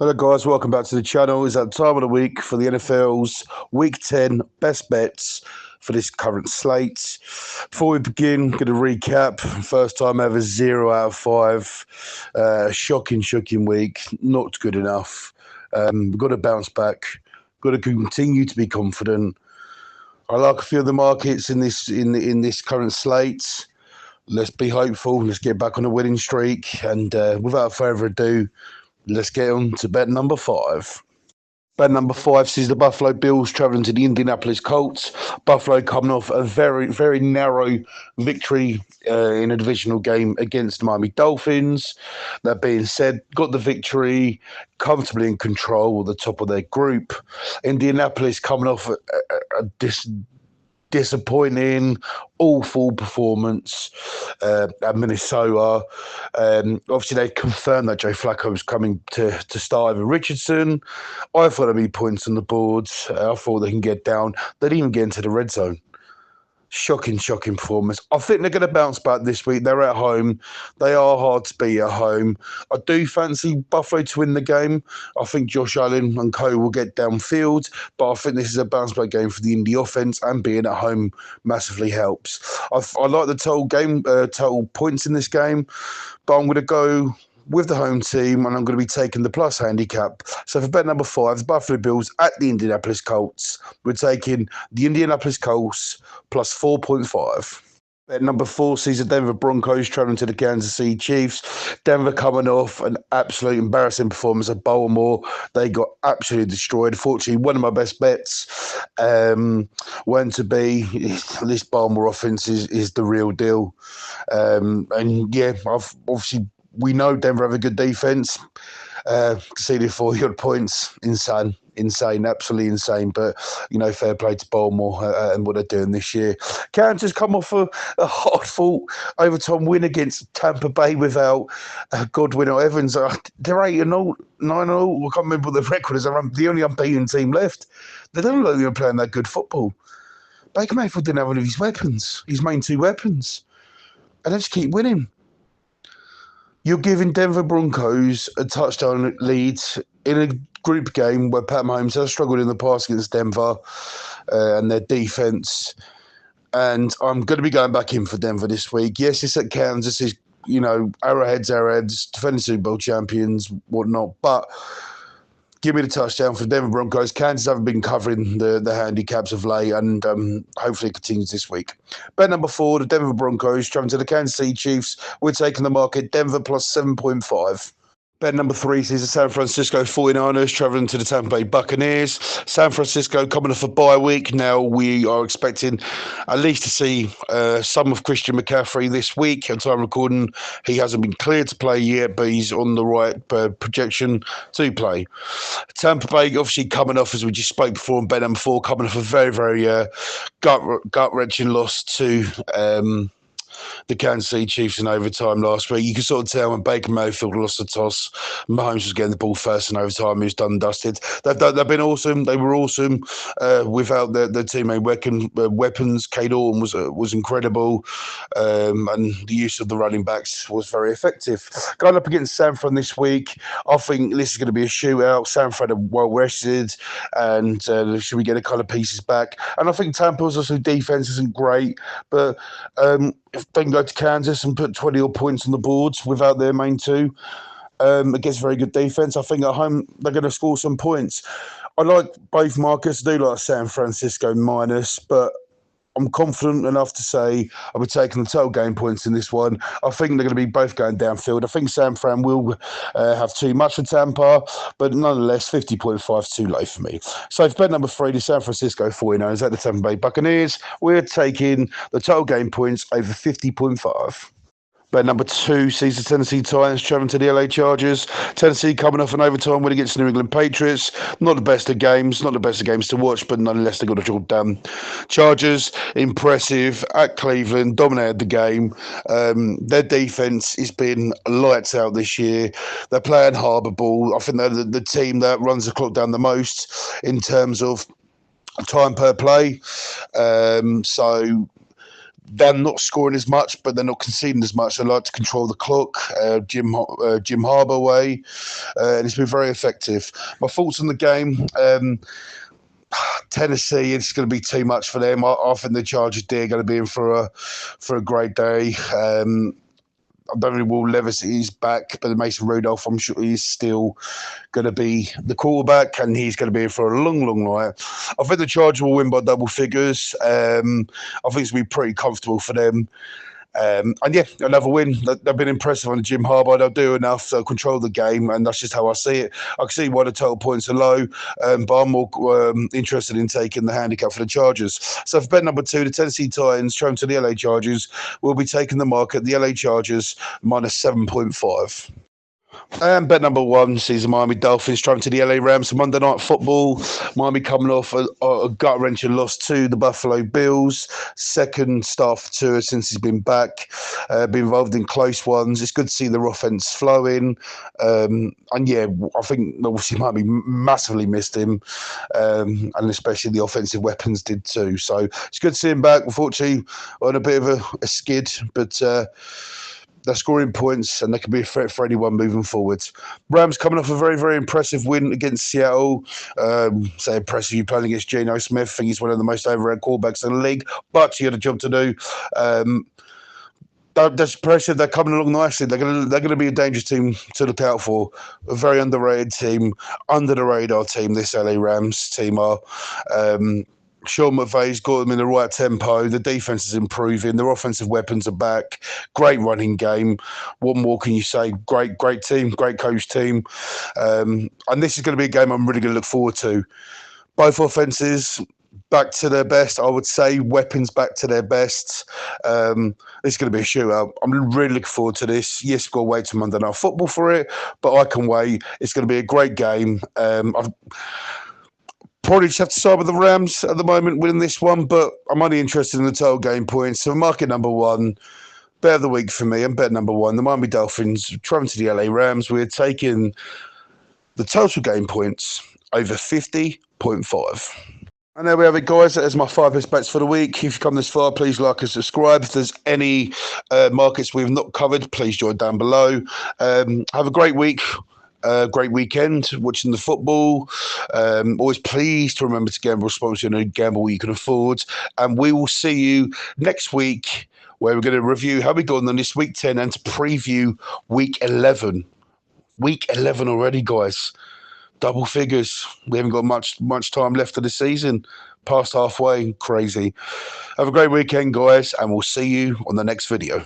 Hello, guys. Welcome back to the channel. It's that time of the week for the NFL's Week 10 best bets for this current slate. Before we begin, going to recap. First time ever, 0 out of 5. Shocking week. Not good enough. We've got to bounce back. Got to continue to be confident. I like a few of the markets in this current slate. Let's be hopeful. Let's get back on a winning streak. And without further ado, let's get on to bet number 5. Bet number 5 sees the Buffalo Bills travelling to the Indianapolis Colts. Buffalo coming off a very narrow victory in a divisional game against the Miami Dolphins. That being said, got the victory, comfortably in control at the top of their group. Indianapolis coming off a disappointing, awful performance at Minnesota. Obviously, they confirmed that Joe Flacco was coming to start over Richardson. I thought there'd be points on the boards. I thought they can get down. They didn't even get into the red zone. Shocking performance. I think they're going to bounce back this week. They're at home. They are hard to beat at home. I do fancy Buffalo to win the game. I think Josh Allen and co will get downfield, but I think this is a bounce back game for the Indy offense, and being at home massively helps. I like the total points in this game, but I'm going to go with the home team, and I'm going to be taking the plus handicap. So for bet number 5, the Buffalo Bills at the Indianapolis Colts, we're taking the Indianapolis Colts plus 4.5. Bet number 4 sees the Denver Broncos traveling to the Kansas City Chiefs. Denver coming off an absolute embarrassing performance at Baltimore. They got absolutely destroyed. Fortunately, one of my best bets went to be this Baltimore offense is the real deal. And yeah, we know Denver have a good defense. Conceded 40 points. Insane, absolutely insane. But, fair play to Baltimore and what they're doing this year. Kansas come off a hard-fought overtime win against Tampa Bay without Godwin or Evans. They're 8-0, 9-0. I can't remember what the record is. They're the only unbeaten team left. They don't look like they're playing that good football. Baker Mayfield didn't have one of his weapons, his main 2 weapons. And they just keep winning. You're giving Denver Broncos a touchdown lead in a group game where Pat Mahomes has struggled in the past against Denver and their defense. And I'm going to be going back in for Denver this week. Yes, it's at Kansas. It's, Arrowheads, defending Super Bowl champions, whatnot. But give me the touchdown for the Denver Broncos. Kansas haven't been covering the handicaps of late, and hopefully it continues this week. Bet number 4, the Denver Broncos traveling to the Kansas City Chiefs. We're taking the market Denver plus 7.5. Bet number 3 sees the San Francisco 49ers traveling to the Tampa Bay Buccaneers. San Francisco coming off a bye week. Now we are expecting at least to see some of Christian McCaffrey this week. At time recording, he hasn't been cleared to play yet, but he's on the right projection to play. Tampa Bay obviously coming off, as we just spoke before, and bet number 4 coming off a very gut-wrenching loss to the Kansas City Chiefs in overtime last week. You can sort of tell when Baker Mayfield lost the toss, Mahomes was getting the ball first in overtime. He was done and dusted. They've been awesome. They were awesome without their teammate weapons. Cade Orton was incredible, and the use of the running backs was very effective. Going up against San Fran this week, I think this is going to be a shootout. San Fran are well rested, and should we get a couple of pieces back? And I think Tampa's also defense isn't great, but if they can go to Kansas and put 20 odd points on the boards without their main 2 against very good defense, I think at home they're going to score some points. I like both markets. I do like San Francisco minus, but I'm confident enough to say I'll be taking the total game points in this one. I think they're going to be both going downfield. I think San Fran will have too much for Tampa, but nonetheless, 50.5 is too low for me. So for bet number 3, the San Francisco 49ers at the Tampa Bay Buccaneers, we're taking the total game points over 50.5. Bet number 2 sees the Tennessee Titans traveling to the LA Chargers. Tennessee coming off an overtime win against the New England Patriots. Not the best of games to watch, but nonetheless they got a job done. Chargers, impressive at Cleveland, dominated the game. Their defense has been lights out this year. They're playing harbour ball. I think they're the team that runs the clock down the most in terms of time per play. So they're not scoring as much, but they're not conceding as much. They like to control the clock, Jim Harbour way, and it's been very effective. My thoughts on the game. Tennessee, it's going to be too much for them. I think the Chargers are going to be in for a great day. I don't know Will Levis is back, but Mason Rudolph, I'm sure he's still going to be the quarterback, and he's going to be in for a long, long night. I think the Chargers will win by double figures. I think it's going to be pretty comfortable for them. And yeah, another win. They've been impressive on Jim Harbaugh. They'll do enough to control the game, and that's just how I see it. I can see why the total points are low, but I'm more interested in taking the handicap for the Chargers. So for bet number 2, the Tennessee Titans traveling to the LA Chargers, will be taking the market. The LA Chargers minus 7.5. And bet number 1 sees the Miami Dolphins traveling to the LA Rams for Monday Night Football. Miami coming off a gut-wrenching loss to the Buffalo Bills. Second start for Tua since he's been back. Been involved in close ones. It's good to see their offense flowing. And yeah, I think obviously Miami massively missed him. And especially the offensive weapons did too. So it's good to see him back. Unfortunately, on a bit of a skid, but they're scoring points, and they can be a threat for anyone moving forwards. Rams coming off a very, very impressive win against Seattle. Say impressive, you're playing against Geno Smith. I think he's one of the most overrated quarterbacks in the league, but he had a job to do. That's impressive. They're coming along nicely. They're going to be a dangerous team to look out for. A very underrated team, under the radar team. This LA Rams team are. Sean McVay's got them in the right tempo. The defense is improving. Their offensive weapons are back. Great running game. What more can you say? Great team, great coach team. And this is going to be a game I'm really going to look forward to. Both offenses back to their best, I would say. Weapons back to their best. It's going to be a shootout. I'm really looking forward to this. Yes, we've got to wait till Monday Night Football for it, but I can wait. It's going to be a great game. I've probably just have to side with the Rams at the moment winning this one, but I'm only interested in the total game points. So market number 1, bet of the week for me, and bet number 1, the Miami Dolphins traveling to the LA Rams. We're taking the total game points over 50.5. And there we have it, guys. That is my 5 best bets for the week. If you've come this far, please like and subscribe. If there's any markets we've not covered, please join down below. Have a great week. Great weekend watching the football. Always pleased to remember to gamble responsibly and gamble what you can afford. And we will see you next week, where we're going to review how we got on this week 10 and to preview week 11. Week 11 already, guys. Double figures. We haven't got much time left of the season. Past halfway. Crazy. Have a great weekend, guys, and we'll see you on the next video.